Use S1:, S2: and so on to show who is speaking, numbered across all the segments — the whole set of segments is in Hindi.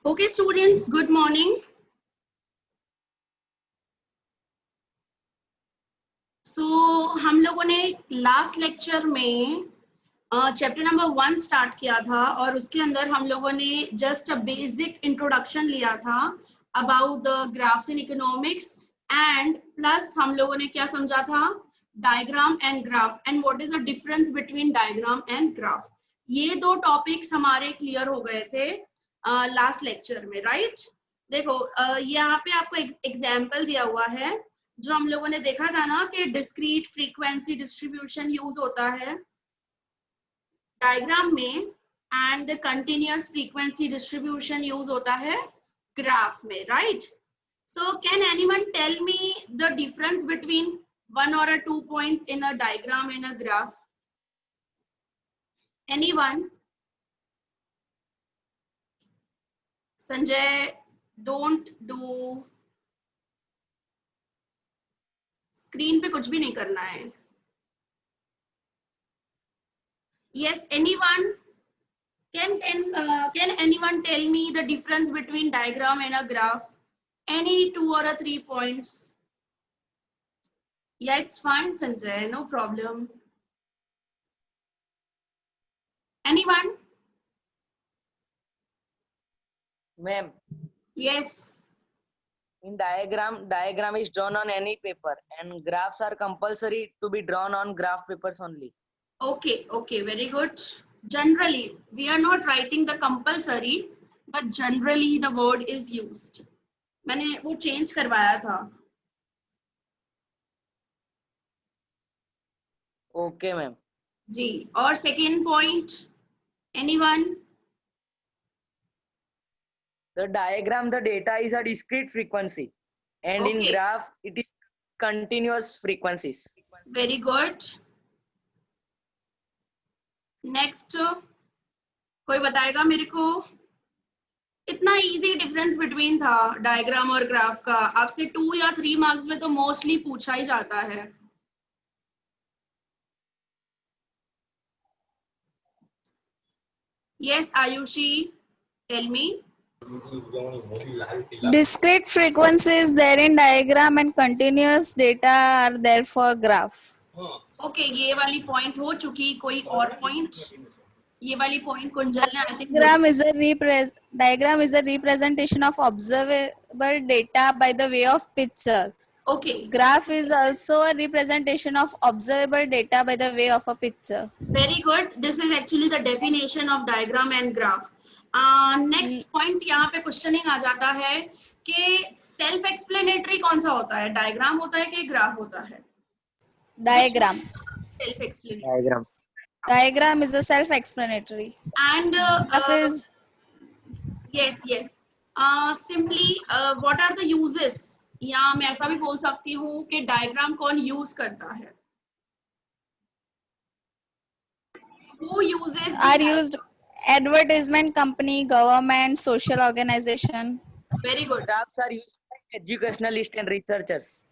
S1: Okay, students, good morning. So हम लोगों ने लास्ट लेक्चर में चैप्टर नंबर 1 स्टार्ट किया था और उसके अंदर हम लोगों ने जस्ट अ बेसिक इंट्रोडक्शन लिया था about the graphs in economics and plus हम लोगों ने क्या समझा था, diagram and graph and what is the difference between diagram and graph. ये दो टॉपिक्स हमारे क्लियर हो गए थे लास्ट लेक्चर में, राइट? देखो यहाँ पे आपको एग्जाम्पल दिया हुआ है जो हम लोगों ने देखा था ना कि डिस्क्रीट फ्रीक्वेंसी डिस्ट्रीब्यूशन यूज होता है डायग्राम में and continuous frequency distribution use होता है ग्राफ में, right? So can anyone tell me the difference between one or two points in a diagram and a graph? Anyone? Sanjay, don't do. Screen पे कुछ भी नहीं करना है. Yes, anyone? Can anyone tell me the difference between diagram and a graph? Any 2 or 3 points? Yeah, it's fine, Sanjay, no problem. Anyone?
S2: Ma'am.
S1: Yes.
S2: In diagram is drawn on any paper and graphs are compulsory to be drawn on graph papers only.
S1: Okay, very good. Generally, we are not writing the compulsory, but generally the word is used. मैंने वो change करवाया था.
S2: Okay, ma'am.
S1: जी, और second point, anyone?
S2: The diagram, the data is a discrete frequency, and in graph it is continuous frequencies.
S1: Very good. Next, कोई बताएगा मेरे को? इतना इजी डिफरेंस बिटवीन था डायग्राम और ग्राफ का, आपसे 2 या 3 मार्क्स में तो मोस्टली पूछा ही जाता है. Yes, Ayushi, tell me.
S3: Discrete frequency is there in diagram and continuous data are there for graph.
S1: Okay, ये वाली पॉइंट हो चुकी. कोई और पॉइंट? ये वाली पॉइंट कुंजल ने I think.
S3: Diagram is a representation of observable data by the way of picture.
S1: Okay.
S3: Graph is also a representation of observable data by the way of a picture.
S1: Very good. This is actually the definition of diagram and graph. Next point यहाँ पे क्वेश्चनिंग आ जाता है कि सेल्फ एक्सप्लेनेटरी कौन सा होता है, डायग्राम होता है कि ग्राफ होता है?
S3: Diagram.
S1: Self explanatory.
S3: Diagram is a self explanatory.
S1: And
S3: graph is
S1: yes. Simply what are the uses? या मैं ऐसा भी बोल सकती हूँ कि डायग्राम कौन यूज करता है? Who uses?
S3: Are used advertisement company, government, social organization.
S1: Very good.
S2: Graphs are used by educationalists and researchers.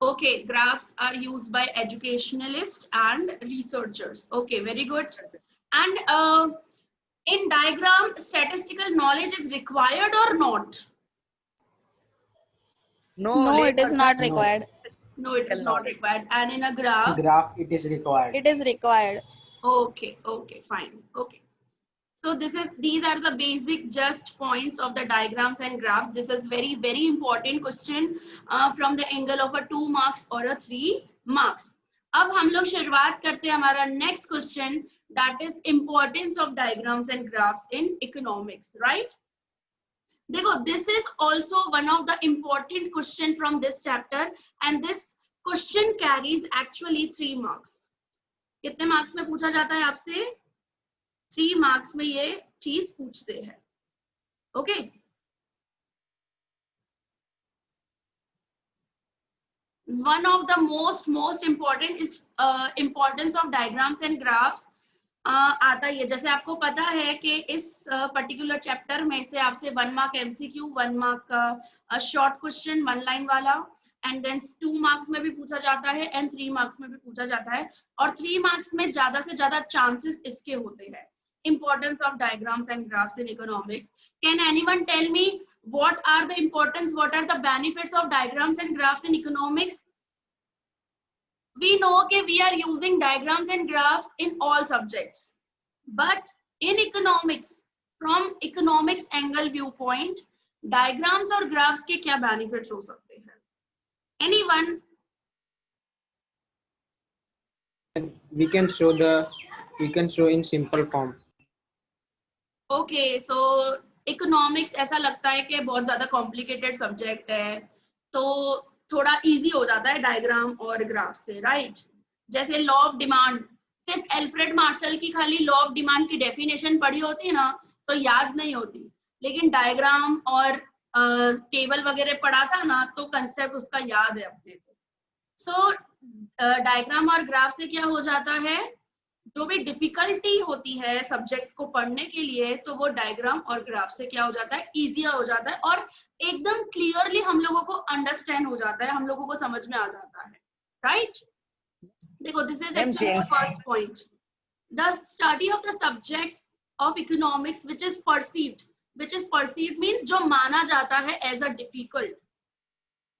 S1: Okay, graphs are used by educationalists and researchers. Okay, very good. And in diagram, statistical knowledge is required or not?
S3: No, it is not required.
S1: No, it is not required. And in a graph?
S4: Graph, it is required.
S3: It is required.
S1: Okay, fine. Okay. So these are the basic just points of the diagrams and graphs. This is very important question from the angle of a 2 marks or a 3 marks. अब हम लोग शुरुआत करते हैं हमारा next question, that is importance of diagrams and graphs in economics, right? देखो, this is also one of the important question from this chapter and this question carries actually 3 marks. कितने मार्क्स में पूछा जाता है आपसे? 3 मार्क्स में ये चीज पूछते हैं. Okay, one of the most important is importance of diagrams and graphs आता ही है. जैसे आपको पता है कि इस पर्टिकुलर चैप्टर में से आपसे 1 मार्क एमसीक्यू, 1 मार्क का शॉर्ट क्वेश्चन 1 लाइन वाला एंड देन 2 मार्क्स में भी पूछा जाता है एंड 3 मार्क्स में भी पूछा जाता है. और 3 मार्क्स में ज्यादा से ज्यादा चांसेस इसके होते हैं importance of diagrams and graphs in economics. Can anyone tell me what are the importance, what are the benefits of diagrams and graphs in economics? We know that we are using diagrams and graphs in all subjects, but in economics, from economics angle viewpoint, diagrams और graphs के क्या benefits हो सकते हैं? Anyone?
S4: We can show in simple form.
S1: Okay, so economics ऐसा लगता है कि बहुत ज्यादा complicated subject है, तो थोड़ा easy हो जाता है डायग्राम और ग्राफ से, राइट? जैसे लॉ ऑफ डिमांड, सिर्फ एल्फ्रेड मार्शल की खाली लॉ ऑफ डिमांड की डेफिनेशन पढ़ी होती ना तो याद नहीं होती, लेकिन डायग्राम और टेबल वगैरह पढ़ा था ना तो कंसेप्ट उसका याद है अपने को. सो डायग्राम और ग्राफ से क्या हो जाता है, जो भी डिफिकल्टी होती है सब्जेक्ट को पढ़ने के लिए तो वो डायग्राम और ग्राफ से क्या हो जाता है, इजियर हो जाता है और एकदम क्लियरली हम लोगों को अंडरस्टैंड हो जाता है, हम लोगों को समझ में आ जाता है, राइट? देखो, this is actually first point. The study of the subject of economics which is perceived means जो माना जाता है as a difficult,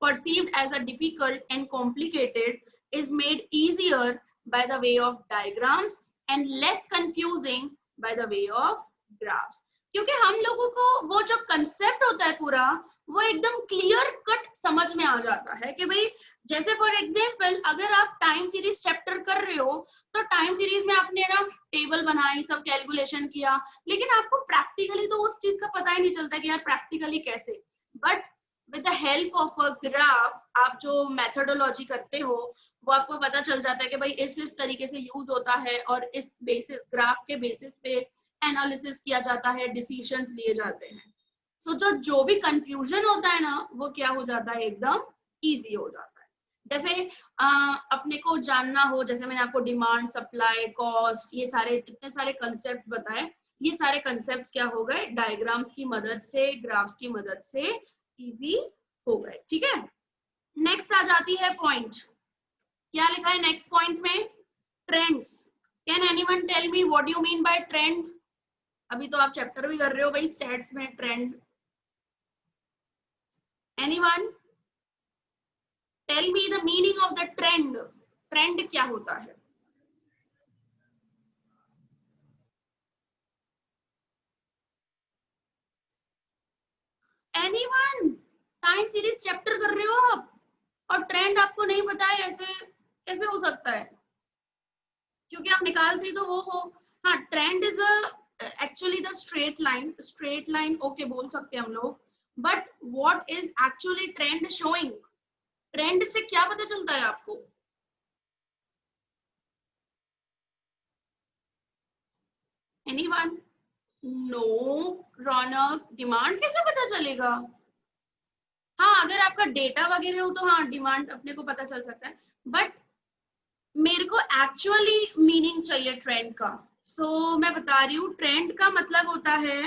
S1: perceived as a difficult and complicated, is made easier by the way of diagrams and less confusing by the way of graphs. क्योंकि हम लोगों को वो जो कंसेप्ट होता है पूरा वो एकदम क्लियर कट समझ में आ जाता है कि भाई, जैसे फॉर एग्जांपल अगर आप टाइम सीरीज चैप्टर कर रहे हो तो टाइम सीरीज में आपने ना टेबल बनाई, सब कैलकुलेशन किया, लेकिन आपको प्रैक्टिकली तो उस चीज का पता ही नहीं चलता कि यार प्रैक्टिकली कैसे. But with the help of a graph, आप जो methodology करते हो वो आपको पता चल जाता है कि भाई इस तरीके से यूज होता है और इस बेसिस ग्राफ के बेसिस पे एनालिसिस किया जाता है, डिसीजंस लिए जाते हैं. सो जो भी कंफ्यूजन होता है ना वो क्या हो जाता है, एकदम इजी हो जाता है. जैसे अपने को जानना हो, जैसे मैंने आपको डिमांड, सप्लाई, कॉस्ट, ये सारे इतने सारे कंसेप्ट बताए, ये सारे कंसेप्ट क्या हो गए, डायग्राम्स की मदद से, ग्राफ्स की मदद से इजी हो गए. ठीक है, नेक्स्ट आ जाती है पॉइंट. क्या लिखा है नेक्स्ट पॉइंट में? Trends. Can anyone tell me what you mean by trend? अभी तो आप चैप्टर भी कर रहे हो भाई स्टैट्स में. Trend, anyone tell me the meaning of the trend? Trend क्या होता है? एनीवन? टाइम सीरीज चैप्टर कर रहे हो आप और ट्रेंड आपको नहीं पता है, ऐसे कैसे हो सकता है? क्योंकि आप निकालते तो वो हो. हाँ, trend is actually the straight line, okay बोल सकते हैं हम लोग, but what is actually trend showing? Trend से क्या पता चलता है आपको? एनीवन? नो रौनक, डिमांड कैसे पता चलेगा? हाँ, अगर आपका डेटा वगैरह हो तो हाँ डिमांड अपने को पता चल सकता है, बट मेरे को एक्चुअली मीनिंग चाहिए ट्रेंड का. सो मैं बता रही हूँ, ट्रेंड का मतलब होता है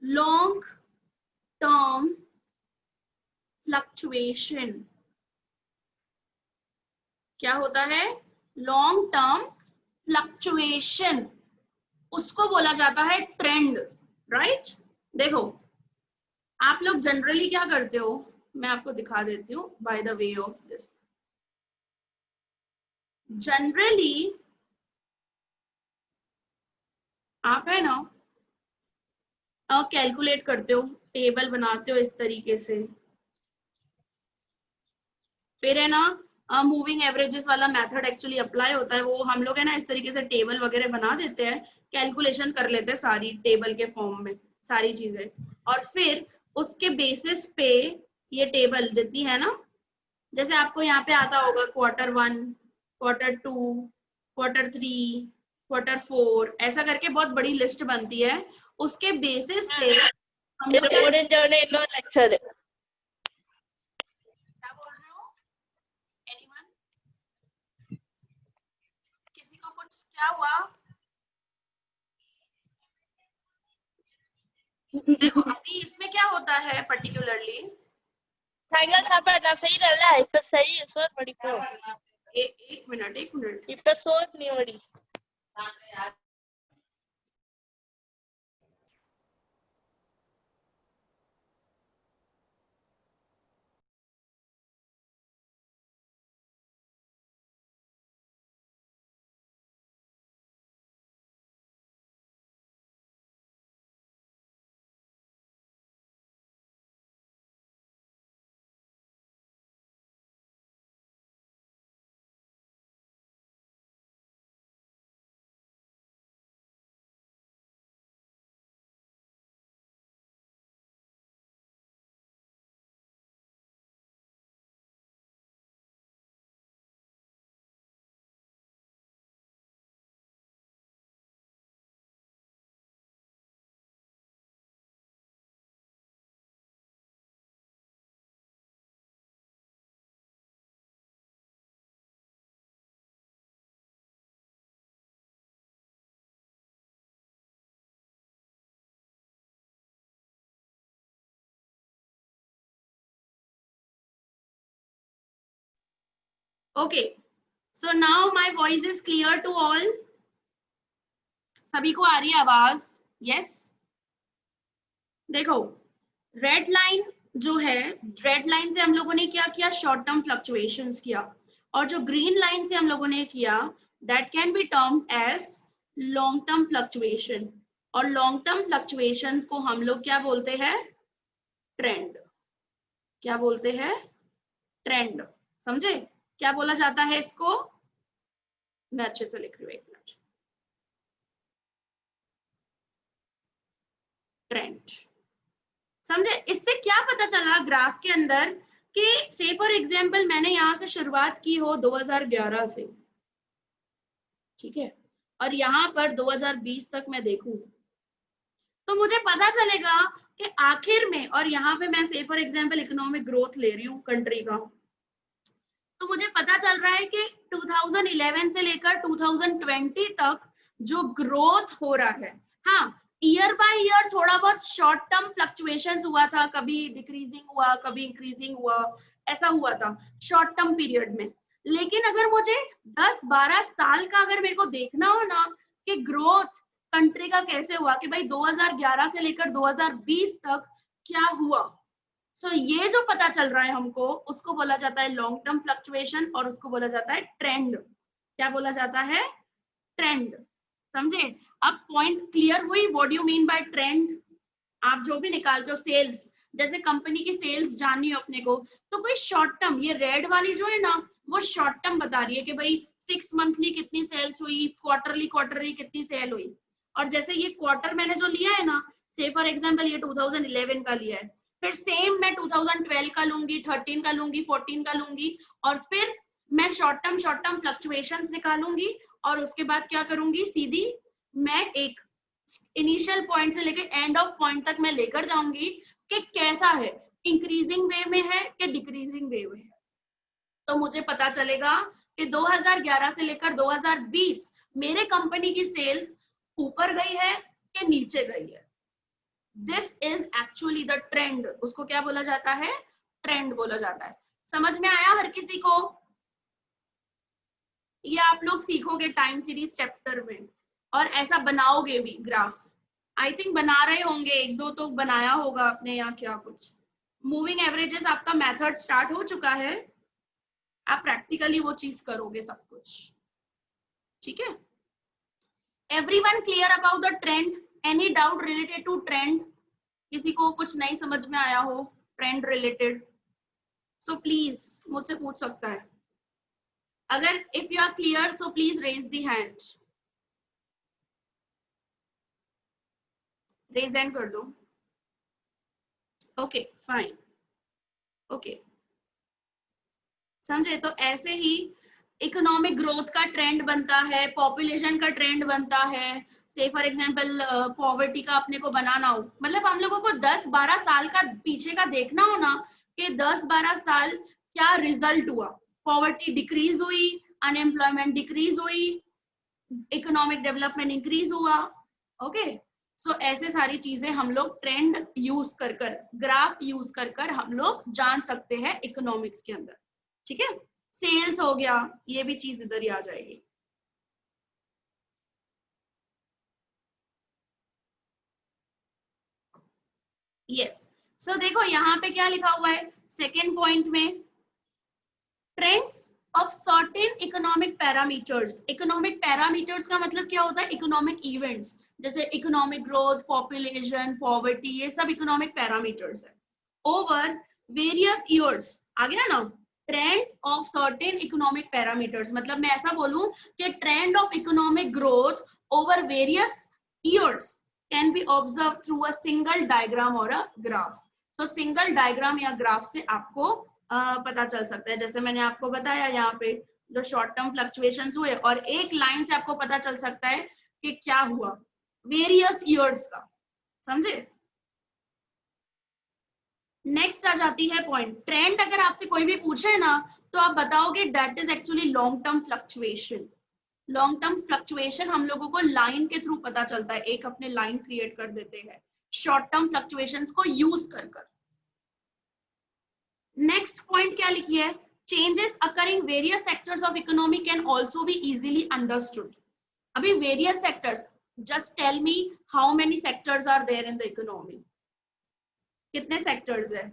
S1: लॉन्ग टर्म फ्लक्चुएशन. क्या होता है? लॉन्ग टर्म फ्लक्चुएशन, उसको बोला जाता है ट्रेंड, राइट? देखो, आप लोग जनरली क्या करते हो, मैं आपको दिखा देती हूँ by the way of this. Generally आप है ना कैलकुलेट करते हो, टेबल बनाते हो इस तरीके से, फिर है ना मूविंग एवरेजेस वाला मेथड एक्चुअली अप्लाई होता है. वो हम लोग है ना इस तरीके से टेबल वगैरह बना देते हैं, कैलकुलेशन कर लेते हैं सारी टेबल के फॉर्म में सारी चीजें, और फिर उसके बेसिस पे ये टेबल जितनी है ना, जैसे आपको यहाँ पे आता होगा Q1, Q2, Q3, Q4, ऐसा करके बहुत बड़ी लिस्ट बनती है. उसके बेसिस पे हम लोग क्या बोल रहे हो? एनीवन? किसी को कुछ क्या हुआ? देखो, अभी इसमें क्या होता है particularly,
S5: Tiger sampai na sahih dah, itu sahih, so badi ko.
S1: एक minute
S5: Itu so ni badi.
S1: Okay, so now my voice is clear to all. सभी को आ रही है आवाज? Yes. देखो, रेड लाइन जो है, रेड लाइन से हम लोगों ने क्या किया? शॉर्ट टर्म फ्लक्चुएशंस किया, और जो ग्रीन लाइन से हम लोगों ने किया, that can be termed as long term fluctuation. और लॉन्ग टर्म फ्लक्चुएशन को हम लोग क्या बोलते हैं? ट्रेंड। क्या बोलते हैं? ट्रेंड। समझे क्या बोला जाता है इसको? मैं अच्छे से लिख रही हूँ, एक मिनट। ट्रेंड। समझे? इससे क्या पता चला ग्राफ के अंदर कि से फॉर एग्जांपल मैंने यहां से शुरुआत की हो 2011 से, ठीक है, और यहाँ पर 2020 तक मैं देखूं, तो मुझे पता चलेगा कि आखिर में, और यहाँ पे मैं से फॉर एग्जांपल इकोनॉमिक ग्रोथ ले रही हूँ कंट्री का, तो मुझे पता चल रहा है कि 2011 से लेकर 2020 तक जो ग्रोथ हो रहा है, हाँ, ईयर बाय ईयर थोड़ा बहुत शॉर्ट टर्म फ्लक्चुएशंस हुआ था, कभी डिक्रीजिंग हुआ, कभी इंक्रीजिंग हुआ, ऐसा हुआ था शॉर्ट टर्म पीरियड में। लेकिन अगर मुझे 10-12 साल का अगर मेरे को देखना हो ना कि ग्रोथ कंट्री का कैसे हुआ, कि भाई 2011 से लेकर 2020 तक क्या हुआ, तो ये जो पता चल रहा है हमको, उसको बोला जाता है लॉन्ग टर्म फ्लक्चुएशन, और उसको बोला जाता है ट्रेंड। क्या बोला जाता है? ट्रेंड। समझे? अब पॉइंट क्लियर हुई? What do you mean by trend? आप जो भी निकालते हो, सेल्स, जैसे कंपनी की सेल्स जाननी हो अपने को, तो कोई शॉर्ट टर्म, ये रेड वाली जो है ना, वो शॉर्ट टर्म बता रही है कि भाई 6 मंथली कितनी सेल्स हुई, क्वार्टरली कितनी सेल हुई। और जैसे ये क्वार्टर मैंने जो लिया है ना, से फॉर एग्जांपल ये 2011 का लिया है, फिर सेम मैं 2012 का लूंगी, 13 का लूंगी, 14 का लूंगी, और फिर मैं शॉर्ट टर्म फ्लक्चुएशंस निकालूंगी, और उसके बाद क्या करूंगी? सीधी मैं एक इनिशियल पॉइंट से लेकर एंड ऑफ पॉइंट तक मैं लेकर जाऊंगी कि कैसा है, इंक्रीजिंग वे में है कि डिक्रीजिंग वे में है। तो मुझे पता चलेगा कि 2011 से लेकर 2020 मेरे कंपनी की सेल्स ऊपर गई है कि नीचे गई है। This is actually the trend. उसको क्या बोला जाता है? ट्रेंड बोला जाता है। समझ में आया हर किसी को? ये आप लोग सीखोगे टाइम सीरीज चैप्टर में, और ऐसा बनाओगे भी ग्राफ। आई थिंक बना रहे होंगे, एक दो तो बनाया होगा आपने, या क्या कुछ। मूविंग एवरेजेस आपका मेथड स्टार्ट हो चुका है, आप प्रैक्टिकली वो चीज करोगे सब कुछ, ठीक है? Everyone clear about the trend? Any doubt related to trend? किसी को कुछ नहीं समझ में आया हो ट्रेंड रिलेटेड, सो प्लीज मुझसे पूछ सकता है। अगर if you are clear, so please raise the hand. Raise hand कर दो। ओके फाइन, ओके, समझे? तो ऐसे ही इकोनॉमिक ग्रोथ का ट्रेंड बनता है, पॉपुलेशन का ट्रेंड बनता है। से फॉर एग्जांपल पॉवर्टी का अपने को बनाना हो, मतलब हम लोगों को 10-12 साल का पीछे का देखना हो ना, कि 10-12 साल क्या रिजल्ट हुआ, पॉवर्टी डिक्रीज हुई, अनएम्प्लॉयमेंट डिक्रीज हुई, इकोनॉमिक डेवलपमेंट इंक्रीज हुआ। ओके, सो ऐसे सारी चीजें हम लोग ट्रेंड यूज कर कर, ग्राफ यूज कर कर हम लोग जान सकते हैं इकोनॉमिक्स के अंदर, ठीक है? सेल्स हो गया, ये भी चीज इधर ही आ जाएगी। यस। सो देखो यहाँ पे क्या लिखा हुआ है सेकेंड पॉइंट में, trends of certain economic parameters. Economic parameters का मतलब क्या होता है, इकोनॉमिक इवेंट्स, जैसे इकोनॉमिक ग्रोथ, पॉपुलेशन, पॉवर्टी, ये सब इकोनॉमिक पैरामीटर्स है। ओवर वेरियस ईयर्स, आ गया ना, trend of certain economic parameters, मतलब मैं ऐसा बोलूं कि trend of economic growth over various years can be observe through a single diagram और अ ग्राफ। तो सिंगल डायग्राम या ग्राफ से आपको पता चल सकता है। जैसे मैंने आपको बताया यहाँ पे जो शॉर्ट टर्म फ्लक्चुएशंस हुए, और एक लाइन से आपको पता चल सकता है कि क्या हुआ वेरियस ईयर्स का, समझे। नेक्स्ट आ जाती है पॉइंट ट्रेंड। अगर आपसे कोई भी पूछे ना तो आप बताओगे that is actually long term fluctuation. Long term fluctuation हम लोगों को लाइन के थ्रू पता चलता है, एक अपने लाइन क्रिएट कर देते हैं शॉर्ट टर्म फ्लक्चुएशंस को यूज कर। नेक्स्ट पॉइंट क्या लिखी है, changes occurring various sectors of economy can also be easily understood. अभी various sectors, just tell me how many sectors are there in the economy, कितने सेक्टर्स है,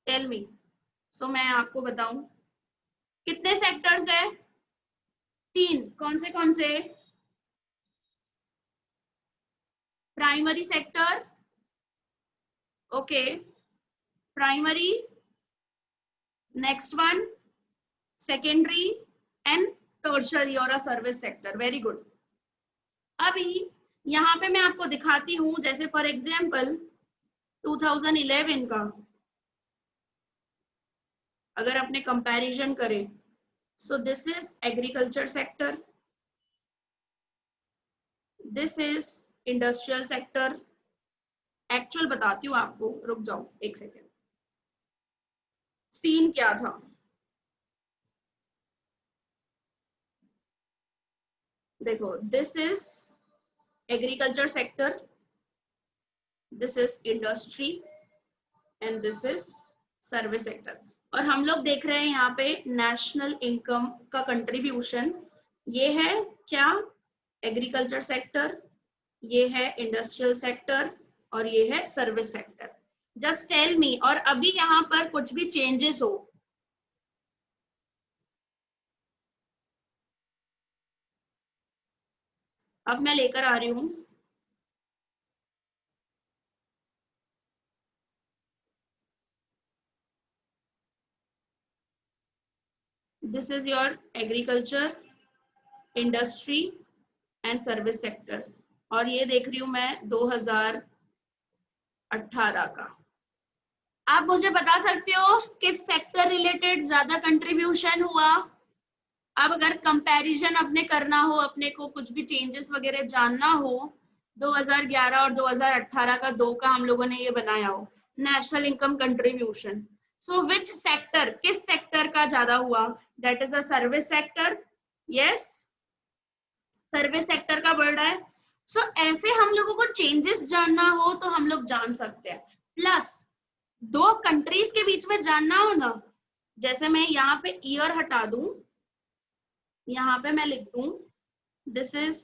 S1: टेल मी। सो मैं आपको बताऊं कितने सेक्टर्स है, 3। कौन से, primary sector, okay, primary, next one secondary and tertiary और सर्विस सेक्टर। Very good. अभी यहाँ पे मैं आपको दिखाती हूँ, जैसे फॉर एग्जांपल 2011 का अगर अपने कंपैरिजन करें, सो this is agriculture sector, this is industrial sector. Actual बताती हूँ आपको, रुक जाओ एक सेकेंड। सीन क्या था, देखो this is agriculture sector, this is industry and this is service sector. और हम लोग देख रहे हैं यहाँ पे नेशनल इनकम का कंट्रीब्यूशन, ये है क्या, एग्रीकल्चर सेक्टर, ये है इंडस्ट्रियल सेक्टर और ये है service sector. Just tell me, और अभी यहाँ पर कुछ भी चेंजेस हो, अब मैं लेकर आ रही हूं this is your agriculture, industry and service sector, और ये देख रही हूं मैं 2018 का। आप मुझे बता सकते हो किस सेक्टर रिलेटेड ज्यादा कंट्रीब्यूशन हुआ। अब अगर कंपैरिजन अपने करना हो, अपने को कुछ भी चेंजेस वगैरह जानना हो, 2011 और 2018 का दो का हम लोगों ने ये बनाया हो national income contribution, so which sector, किस सेक्टर का ज्यादा हुआ, that is a service sector. Yes, service sector का बढ़ रहा है। सो ऐसे हम लोगों को चेंजेस जानना हो तो हम लोग जान सकते हैं। प्लस दो कंट्रीज के बीच में जानना हो ना, जैसे मैं यहाँ पे ईयर हटा दूं, यहाँ पे मैं लिख दूं this is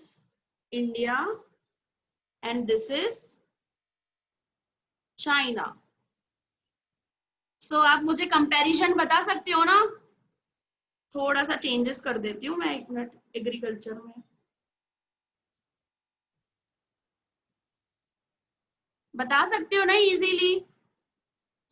S1: India and this is China. So आप मुझे कंपैरिजन बता सकते हो ना। थोड़ा सा चेंजेस कर देती हूँ मैं, एक मिनट, एग्रीकल्चर में बता सकते हो ना इजीली।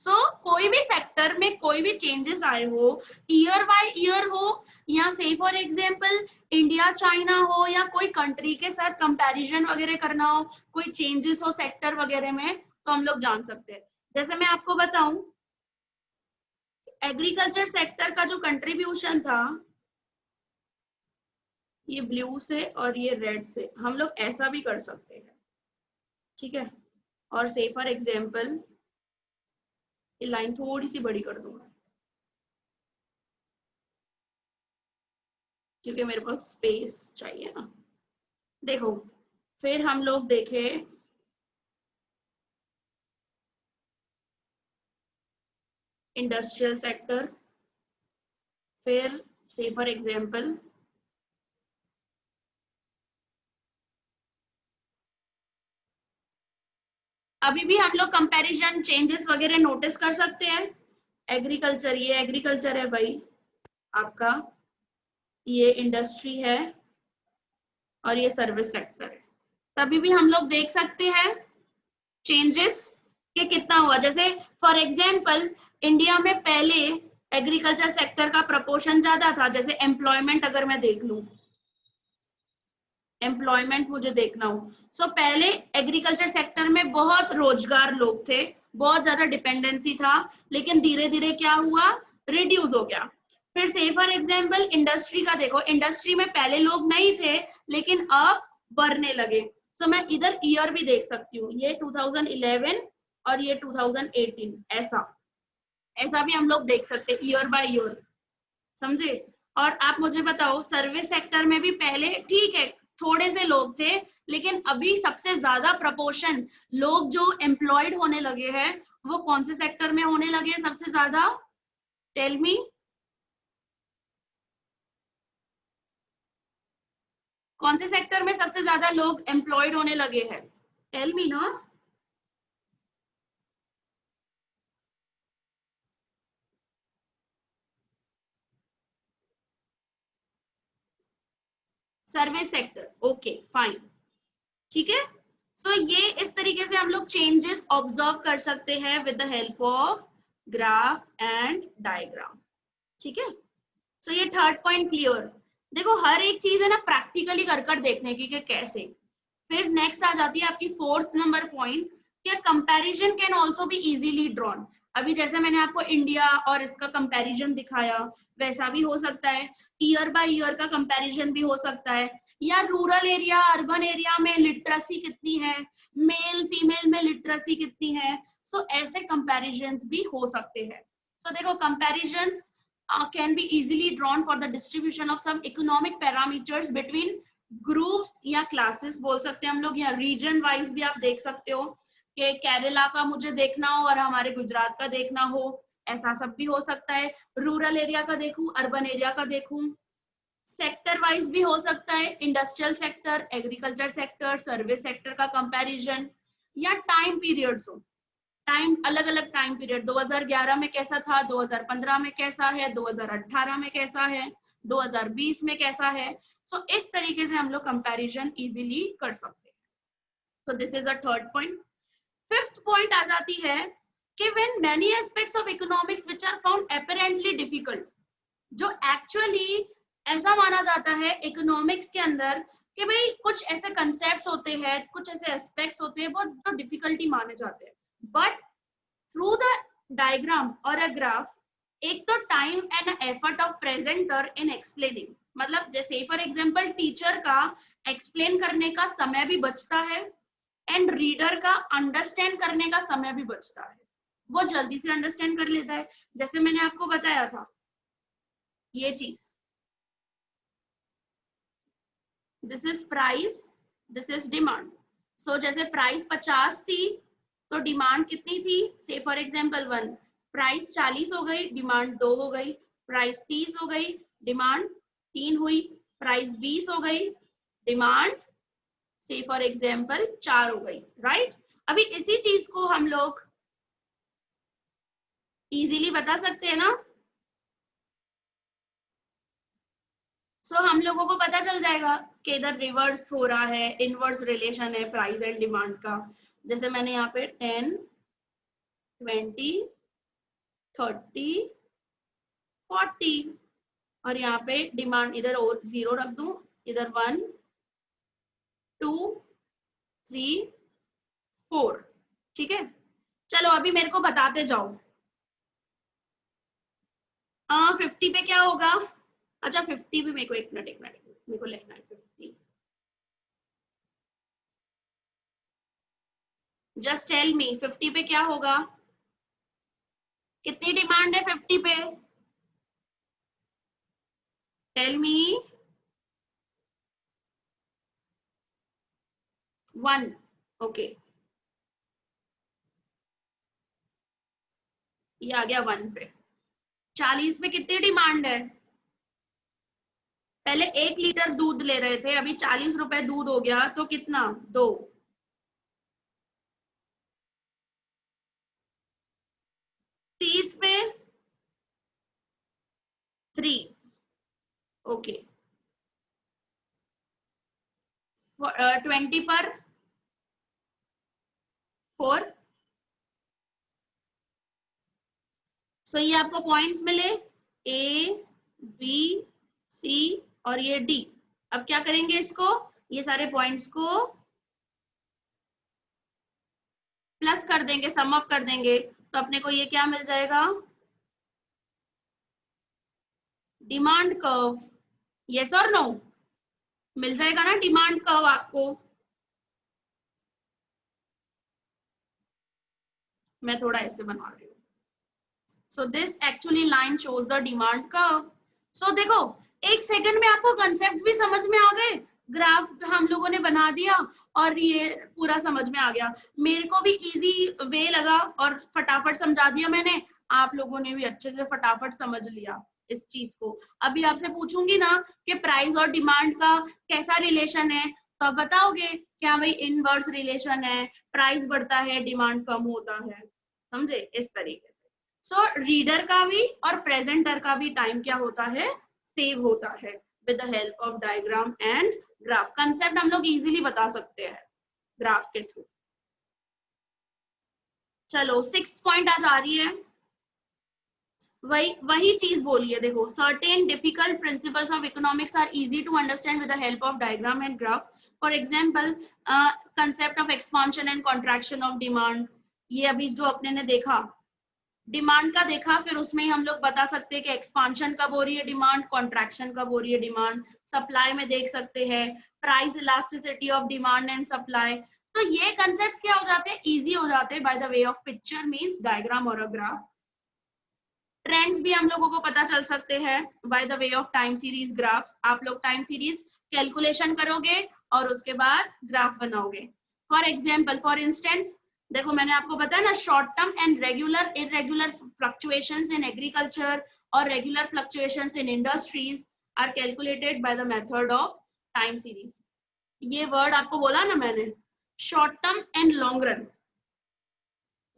S1: सो कोई भी सेक्टर में कोई भी चेंजेस आए हो, ईयर बाय ईयर हो, या से फॉर एग्जांपल इंडिया चाइना हो, या कोई कंट्री के साथ कंपैरिजन वगैरह करना हो, कोई चेंजेस हो सेक्टर वगैरह में, तो हम लोग जान सकते हैं। जैसे मैं आपको बताऊं, एग्रीकल्चर सेक्टर का जो कंट्रीब्यूशन था, ये ब्लू से और ये रेड से, हम लोग ऐसा भी कर सकते हैं, ठीक है। और से फॉर एग्जांपल ये लाइन थोड़ी सी बड़ी कर दूंगा क्योंकि मेरे पास स्पेस चाहिए ना। देखो फिर हम लोग देखें इंडस्ट्रियल सेक्टर, फिर से फॉर एग्जांपल अभी भी हम लोग कंपैरिजन चेंजेस वगैरह नोटिस कर सकते हैं। एग्रीकल्चर, ये एग्रीकल्चर है भाई आपका, ये इंडस्ट्री है और ये सर्विस सेक्टर है। तभी भी हम लोग देख सकते हैं चेंजेस के कितना हुआ। जैसे फॉर एग्जांपल इंडिया में पहले एग्रीकल्चर सेक्टर का प्रपोर्शन ज्यादा था। जैसे एम्प्लॉयमेंट अगर मैं देख लूं, एम्प्लॉयमेंट मुझे देखना हो, सो पहले एग्रीकल्चर सेक्टर में बहुत रोजगार लोग थे, बहुत ज्यादा डिपेंडेंसी था, लेकिन धीरे धीरे क्या हुआ, रिड्यूस हो गया। फिर से फॉर एग्जांपल इंडस्ट्री का देखो, इंडस्ट्री में पहले लोग नहीं थे लेकिन अब बढ़ने लगे। सो मैं इधर ईयर भी देख सकती हूँ, ये 2011 और ये 2018, ऐसा भी हम लोग देख सकते ईयर बाय ईयर, समझे। और आप मुझे बताओ सर्विस सेक्टर में भी पहले ठीक है थोड़े से लोग थे, लेकिन अभी सबसे ज्यादा प्रपोर्शन लोग जो एम्प्लॉयड होने लगे हैं वो कौन से सेक्टर में होने लगे हैं सबसे ज्यादा? टेल मी, कौन से सेक्टर में सबसे ज्यादा लोग एम्प्लॉयड होने लगे हैं? टेल मी ना। सर्विस सेक्टर, ओके फाइन, ठीक है। सो ये इस तरीके से हम लोग चेंजेस ऑब्जर्व कर सकते हैं with the help of graph and diagram, ठीक है। सो ये थर्ड पॉइंट क्लियर। देखो हर एक चीज है ना प्रैक्टिकली कर कर देखने की कि कैसे। फिर नेक्स्ट आ जाती है आपकी फोर्थ नंबर पॉइंट, कि comparison can also be easily drawn. अभी जैसे मैंने आपको इंडिया और इसका कंपैरिजन दिखाया, वैसा भी हो सकता है। ईयर बाय ईयर का कंपैरिजन भी हो सकता है, या रूरल एरिया अर्बन एरिया में लिटरेसी कितनी है, मेल फीमेल में लिटरेसी कितनी है। सो ऐसे कंपैरिजंस भी हो सकते हैं। सो देखो comparisons can be easily drawn for the distribution of some economic parameters between groups या classes बोल सकते हैं हम लोग, या region wise भी आप देख सकते हो कि केरला का मुझे देखना हो और हमारे गुजरात का देखना हो, ऐसा सब भी हो सकता है। रूरल एरिया का देखूं, अर्बन एरिया का देखूं, सेक्टर वाइज भी हो सकता है, industrial sector, agriculture sector, service sector का कंपैरिजन, या टाइम पीरियड्स हो, टाइम अलग अलग टाइम पीरियड 2011 में कैसा था, 2015 में कैसा है, 2018 में कैसा है, 2020 में कैसा है। सो इस तरीके से हम लोग कंपैरिजन इजीली कर सकते हैं। So this is the third point. Fifth point आ जाती है कि when many aspects of economics which are found apparently difficult, जो एक्चुअली ऐसा माना जाता है इकोनॉमिक्स के अंदर कि भाई कुछ ऐसे कंसेप्ट्स होते हैं, कुछ ऐसे एस्पेक्ट्स होते हैं बहुत जो डिफिकल्टी माने जाते हैं, बट थ्रू द डायग्राम और अ ग्राफ, एक तो time and effort of presenter in explaining, मतलब जैसे फॉर एग्जांपल टीचर का एक्सप्लेन करने का समय भी बचता है एंड रीडर का अंडरस्टैंड करने का समय भी बचता है, वो जल्दी से अंडरस्टैंड कर लेता है। जैसे मैंने आपको बताया था ये चीज, this is price, this is demand. So जैसे प्राइस 50 थी तो डिमांड कितनी थी, से फॉर एग्जांपल 1, प्राइस 40 हो गई, डिमांड 2 हो गई, प्राइस 30 हो गई, डिमांड 3 हुई, प्राइस 20 हो गई, डिमांड से फॉर एग्जांपल 4 हो गई, राइट। अभी इसी चीज को हम लोग इजीली बता सकते हैं ना। सो हम लोगों को पता चल जाएगा कि इधर रिवर्स हो रहा है, इनवर्स रिलेशन है प्राइस एंड डिमांड का। जैसे मैंने यहाँ पे 10, 20, 30, 40 और यहाँ पे डिमांड इधर और 0 रख दूं, इधर 1, 2, 3, 4, ठीक है। चलो अभी मेरे को बताते जाओ 50 पे क्या होगा। अच्छा 50 भी मेरे को एक मिनट मेरे को लिखना है 50, जस्ट टेल मी 50 पे क्या होगा, कितनी डिमांड है 50 पे, टेल मी। 1, ओके ये आ गया 1 पे। 40 पे कितनी डिमांड है, पहले 1 लीटर दूध ले रहे थे, अभी 40 रुपए दूध हो गया तो कितना, 2। 30 पे 3, ओके। 20 पर 4। सो ये आपको पॉइंट्स मिले A, B, C और ये D। अब क्या करेंगे इसको, ये सारे पॉइंट्स को प्लस कर देंगे, सम अप कर देंगे, तो अपने को ये क्या मिल जाएगा, डिमांड कर्व। यस और नो, मिल जाएगा ना डिमांड कर्व आपको। मैं थोड़ा ऐसे बना रही हूँ। So this actually line shows the demand curve. So देखो, एक सेकंड में आपको कंसेप्ट भी समझ में आ गए, ग्राफ हम लोगों ने बना दिया और ये पूरा समझ में आ गया। मेरे को भी इजी वे लगा और फटाफट समझा दिया मैंने, आप लोगों ने भी अच्छे से फटाफट समझ लिया इस चीज को। अभी आपसे पूछूंगी ना कि प्राइस और डिमांड का कैसा रिलेशन है, तो आप बताओगे क्या भाई इनवर्स रिलेशन है, प्राइस बढ़ता है डिमांड कम होता है, समझे इस तरीके से। सो रीडर का भी और प्रेजेंटर का भी टाइम क्या होता है, सेव होता है with the help of diagram and graph. Concept हम लोग इजीली बता सकते हैं ग्राफ के थ्रू। चलो 6th पॉइंट आज आ रही है, वही चीज बोली है। देखो, certain difficult principles of economics are easy to understand with the help of diagram and graph. For example, concept of expansion and contraction of demand, ये अभी जो अपने ने देखा, डिमांड का देखा, फिर उसमें हम लोग बता सकते हैं कि एक्सपांशन कब हो रही है डिमांड, कॉन्ट्रैक्शन कब हो रही है डिमांड। सप्लाई में देख सकते हैं price elasticity of demand and supply. तो ये कंसेप्ट्स क्या हो जाते हैं, इजी हो जाते हैं by the way of picture, means diagram और अ ग्राफ। ट्रेंड्स भी हम लोगों को पता चल सकते हैं by the way of time series graph. आप लोग टाइम सीरीज कैलकुलेशन करोगे और उसके बाद ग्राफ बनाओगे। फॉर एग्जाम्पल, फॉर इंस्टेंस, देखो मैंने आपको बताया ना, short term and regular irregular fluctuations in agriculture और regular fluctuations in industries are calculated by the method of time series. ये वर्ड आपको बोला ना मैंने, short term and long run,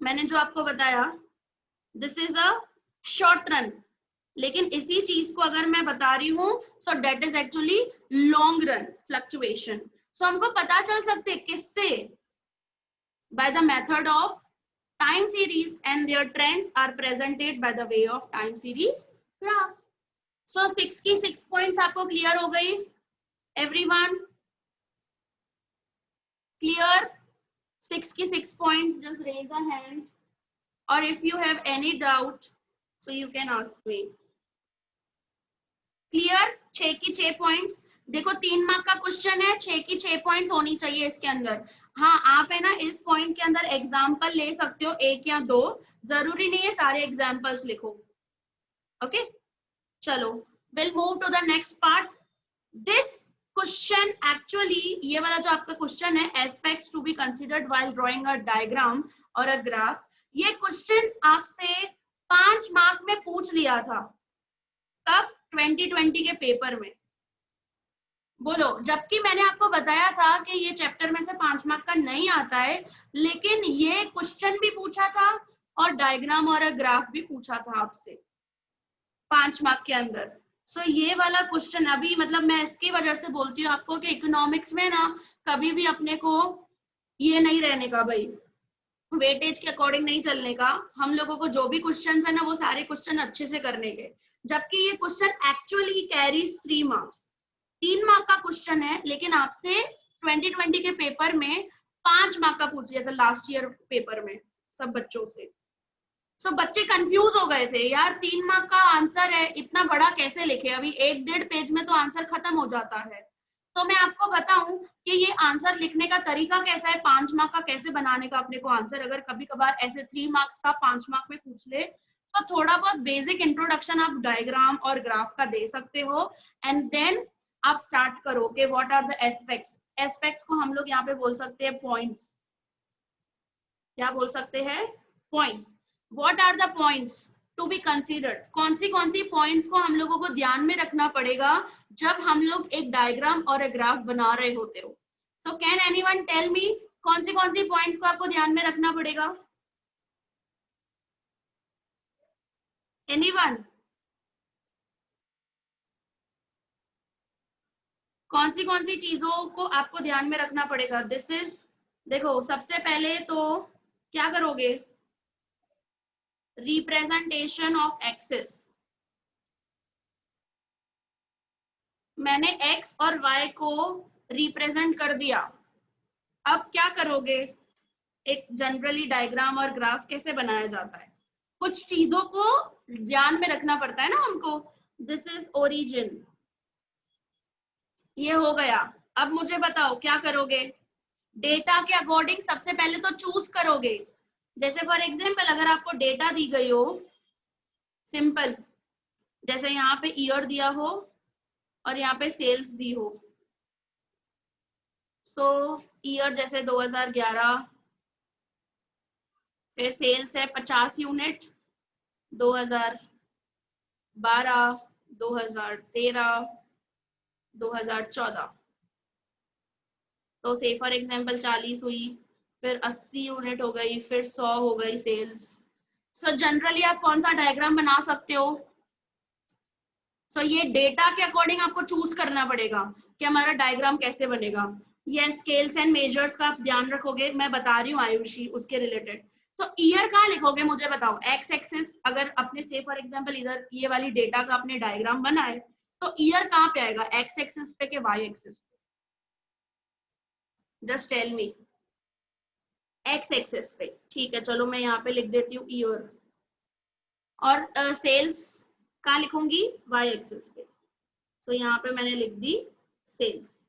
S1: मैंने जो आपको बताया this is a short run, लेकिन इसी चीज को अगर मैं बता रही हूँ so that is actually long run fluctuation. So हमको पता चल सकते किससे, by the method of time series, and their trends are presented by the way of time series graph. So 6 की 6 points आपको clear हो गई, everyone clear? 6 की 6 points, just raise a hand, or if you have any doubt so you can ask me. Clear? 6 की 6 points। देखो 3 मार्क का क्वेश्चन है, 6 की 6 पॉइंट्स होनी चाहिए इसके अंदर। हाँ, आप है ना इस पॉइंट के अंदर एग्जाम्पल ले सकते हो, 1 या 2, जरूरी नहीं है सारे एग्जाम्पल्स लिखो। ओके, चलो will move to the next part. This question actually, ये वाला जो आपका क्वेश्चन है, aspects to be considered while drawing a diagram और अ ग्राफ, ये क्वेश्चन आपसे 5 मार्क में पूछ लिया था। कब? 2020 के पेपर में। बोलो, जबकि मैंने आपको बताया था कि ये चैप्टर में से 5 मार्क का नहीं आता है, लेकिन ये क्वेश्चन भी पूछा था और डायग्राम और ग्राफ भी पूछा था आपसे 5 मार्क के अंदर। सो ये वाला क्वेश्चन अभी, मतलब मैं इसकी वजह से बोलती हूँ आपको कि इकोनॉमिक्स में ना कभी भी अपने को ये नहीं रहने का भाई, वेटेज के अकॉर्डिंग नहीं चलने का। हम लोगों को जो भी क्वेश्चन है ना, वो सारे क्वेश्चन अच्छे से करने के, जबकि ये question actually carries 3 marks. 3 mark का क्वेश्चन है, लेकिन आपसे 2020 के पेपर में 5 मार्क का पूछ लिया था, लास्ट ईयर पेपर में सब बच्चों से। सो बच्चे कंफ्यूज हो गए थे, यार 3 मार्क का आंसर है, इतना बड़ा कैसे लिखे, अभी 1-1.5 पेज में तो आंसर खत्म हो जाता है। तो मैं आपको बताऊं कि ये आंसर लिखने का तरीका कैसा है, 5 मार्क का कैसे बनाने का अपने को आंसर, अगर कभी कभार ऐसे 3 मार्क्स का 5 मार्क में पूछ ले, तो थोड़ा बहुत बेसिक इंट्रोडक्शन आप डायग्राम और ग्राफ का दे सकते हो, एंड देन आप स्टार्ट करो कि what are the aspects. Aspects को हम लोग यहाँ पे बोल सकते हैं पॉइंट्स। क्या बोल सकते हैं? Points. What are the points to be considered? कौन सी पॉइंट्स को हम लोगों को ध्यान में रखना पड़ेगा जब हम लोग एक डायग्राम और एक ग्राफ बना रहे होते हो? So can anyone tell me कौन सी पॉइंट्स को आपको ध्यान में रखना पड़ेगा? एनीवन? कौन सी चीजों को आपको ध्यान में रखना पड़ेगा? दिस इज, देखो सबसे पहले तो क्या करोगे, रिप्रेजेंटेशन ऑफ एक्सिस। मैंने x और y को रिप्रेजेंट कर दिया, अब क्या करोगे, एक जनरली डायग्राम और ग्राफ कैसे बनाया जाता है, कुछ चीजों को ध्यान में रखना पड़ता है ना हमको। दिस इज ओरिजिन, ये हो गया। अब मुझे बताओ क्या करोगे, डेटा के अकॉर्डिंग सबसे पहले तो चूज करोगे। जैसे फॉर एग्जांपल अगर आपको डेटा दी गई हो, सिंपल, जैसे यहाँ पे ईयर दिया हो और यहाँ पे सेल्स दी हो, सो ईयर जैसे 2011, फिर सेल्स है 50 यूनिट, 2012, 2013, 2014, तो से फॉर एग्जांपल 40 हुई, फिर 80 यूनिट हो गई, फिर 100 हो गई सेल्स। सो जनरली आप कौन सा डायग्राम बना सकते हो, सो ये डेटा के अकॉर्डिंग आपको चूज करना पड़ेगा कि हमारा डायग्राम कैसे बनेगा। ये स्केल्स एंड मेजर्स का आप ध्यान रखोगे, मैं बता रही हूँ आयुषी उसके रिलेटेड। सो ईयर कहाँ लिखोगे मुझे बताओ, एक्स एक्सिस, अगर अपने से फॉर एग्जांपल इधर ये वाली डेटा का अपने डायग्राम बनाए तो ईयर कहाँ पे आएगा, एक्स एक्सिस पे के वाई एक्सिस पे? Just tell me. X axis पे, ठीक है, चलो मैं यहाँ पे लिख देती हूँ ईयर, और सेल्स कहाँ लिखूंगी, वाई एक्सिस पे। सो यहाँ पे मैंने लिख दी सेल्स।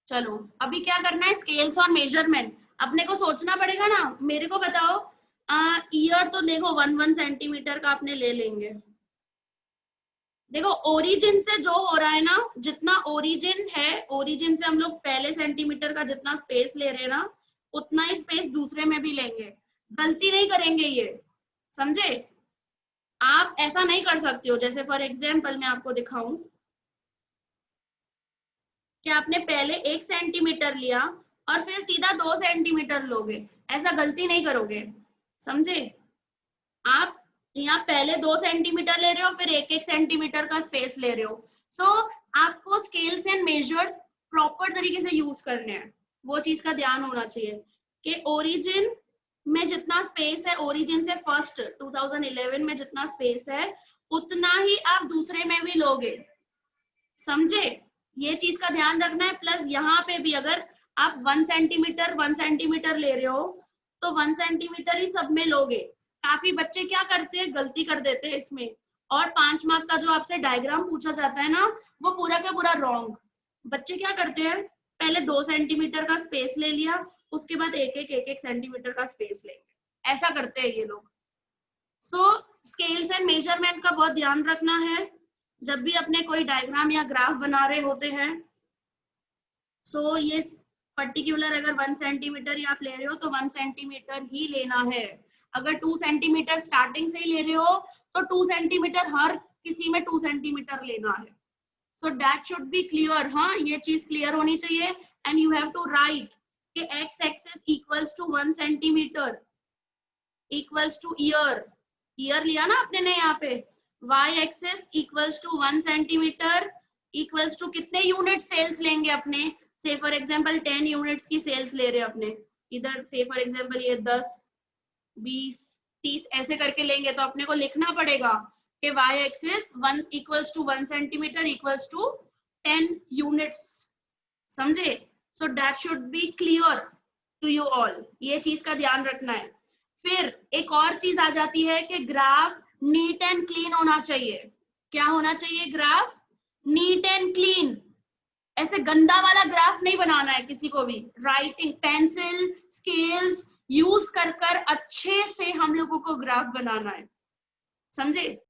S1: चलो अभी क्या करना है, स्केल्स और मेजरमेंट अपने को सोचना पड़ेगा ना। मेरे को बताओ, ईयर तो देखो 1 सेंटीमीटर का अपने ले लेंगे। देखो ओरिजिन से जो हो रहा है ना, जितना ओरिजिन है, ओरिजिन से हम लोग पहले सेंटीमीटर का जितना स्पेस ले रहे हैं ना, उतना ही स्पेस दूसरे में भी लेंगे। गलती नहीं करेंगे ये, समझे? आप ऐसा नहीं कर सकते हो, जैसे फॉर एग्जांपल मैं आपको दिखाऊं कि आपने पहले 1 सेंटीमीटर लिया और फिर सीधा 2 सेंटीमीटर लोगे, ऐसा गलती नहीं करोगे, समझे? आप यहाँ पहले 2 सेंटीमीटर ले रहे हो, फिर 1-1 सेंटीमीटर का स्पेस ले रहे हो। सो आपको स्केल्स एंड मेजर्स प्रॉपर तरीके से यूज करने हैं, वो चीज का ध्यान होना चाहिए कि ओरिजिन में जितना स्पेस है, ओरिजिन से फर्स्ट 2011 में जितना स्पेस है उतना ही आप दूसरे में भी लोगे, समझे? ये चीज का ध्यान रखना है। प्लस यहाँ पे भी अगर आप 1 सेंटीमीटर ले रहे हो तो 1 सेंटीमीटर ही सब में लोगे। काफी बच्चे क्या करते हैं, गलती कर देते हैं इसमें, और 5 मार्क का जो आपसे डायग्राम पूछा जाता है ना, वो पूरा का पूरा रॉन्ग। बच्चे क्या करते हैं, पहले 2 सेंटीमीटर का स्पेस ले लिया, उसके बाद 1-1 सेंटीमीटर का स्पेस लेंगे, ऐसा करते हैं ये लोग। सो स्केल्स एंड मेजरमेंट का बहुत ध्यान रखना है जब भी अपने कोई डायग्राम या ग्राफ बना रहे होते हैं। सो ये पर्टिकुलर अगर 1 सेंटीमीटर ही आप ले रहे हो तो 1 सेंटीमीटर ही लेना है। अगर 2 सेंटीमीटर स्टार्टिंग से ही ले रहे हो तो 2 सेंटीमीटर हर किसी में 2 सेंटीमीटर लेना है। So that should be clear, हाँ ये चीज क्लियर होनी चाहिए। And you have to write कि x axis equals to 1 centimetre equals to year, year लिया ना अपने ने यहाँ पे, y axis equals to 1 centimetre equals to कितने यूनिट सेल्स लेंगे अपने, से फॉर एग्जांपल 10 यूनिट्स की सेल्स ले रहे हैं अपने, इधर से फॉर एग्जांपल ये 10, 20, 30 ऐसे करके लेंगे, तो अपने को लिखना पड़ेगा कि y axis 1 equals to 1 centimetre equals to 10 units, समझे? So that should be clear to you all, ये चीज का ध्यान रखना है। फिर एक और चीज आ जाती है कि ग्राफ नीट एंड क्लीन होना चाहिए। क्या होना चाहिए? Graph neat and clean. ऐसे गंदा वाला ग्राफ नहीं बनाना है किसी को भी। राइटिंग पेंसिल स्केल्स यूज कर कर अच्छे से हम लोगों को ग्राफ बनाना है, समझे?